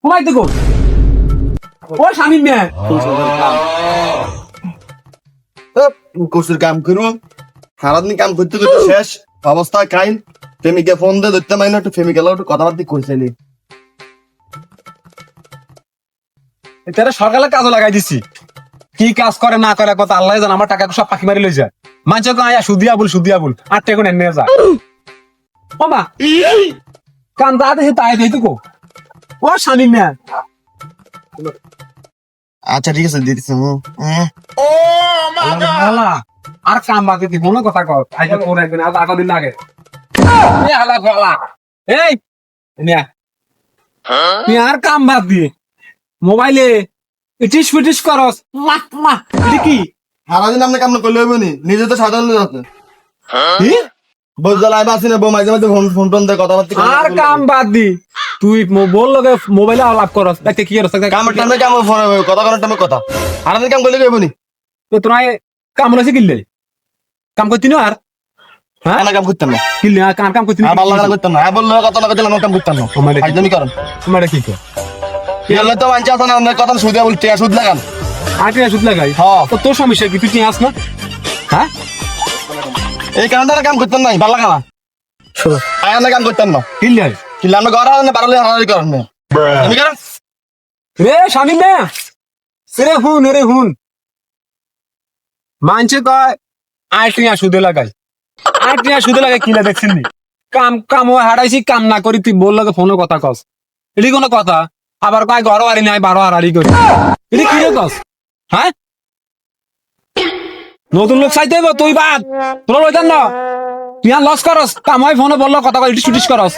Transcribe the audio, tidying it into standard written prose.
ঘুমাই দেখো ও স্বামী মেয়ে কচুর কাম করবো সারাদিন কাম করতে করতে শেষ অবস্থা কাইন প্রেমিকে ফোন দিয়ে ধরতে মাই না একটু প্রেমিকের একটু কথাবার্তা কইছিলি তারা সকালে কাজে লাগাই দিছি কি কাজ করে না করে কথা আল্লাহ জান আমার টাকা সব পাখি মারি লই যায় মানুষ আয়া সুদিয়া বল 8 টাকা এনে যা ও মা কান দা দেখে তাই দেই তো ও স্বামী মেয়ে আচ্ছা ঠিক আছে দিতেছি হালা আর কাম বাকি দিব না কথা কর আইজা পরে একদিন আর আগা দিন লাগে এ হালা হালা এই নিয়া তুই আর কাম বাদ দি মোবাইলে ইটিস ফিটিস করস লাখ লাখ কি সারাদিন আপনি কাম করলে হইব নি নিজে তো সাধারণ আছে কি বুঝতে লাইভ আসি না বউ মাঝে মাঝে ফোন টোন দিয়ে কথাবার্তা আর কাম বাদ দি তুই বল লগে মোবাইলে আলাপ করস দেখতে কি করস কামের টাইমে কাম ফোন কথা করার টাইমে কথা সারাদিন কাম করলে হইব নি তো তোরাই কাম লইছে কিনলে কাম করতি না আর হ্যাঁ কাম করতাম না কিনলে আর কাম করতি না আর ভালো লাগা করতাম না আর বললো কথা না করতে আমার কাম করতাম না একদমই কারণ তোমার কি কর এলে তো মানছে আছে না আপনার কথা সুদে বলতে সুদ লাগান আটে ওষুধ লাগাই হ্যাঁ তো তোর সমস্যা কি তুই আস না হ্যাঁ এই কারণে কাম করতাম নাই ভালো লাগা না আয়ানে কাম করতাম না কিনলে কিলা আমরা ঘর আনে বাড়ালে হারারি করেন না তুমি কেন রে স্বামী না রে হুন মানছে কয় আইটিয়া সুদে লাগাই কিনা দেখছেন নি কাম হারাইছি কাম না করি তুই বললো ফোনে কথা কস এটি কোনো কথা আবার কয় ঘর হারি নাই 12 হারারি করি এটি কি রে কস হ্যাঁ নতুন লোক চাইতে হইব তুই বাদ তোর লইতাম না তুই আর লস করস কাম হয় ফোনে বললো কথা কয় ইটিস করস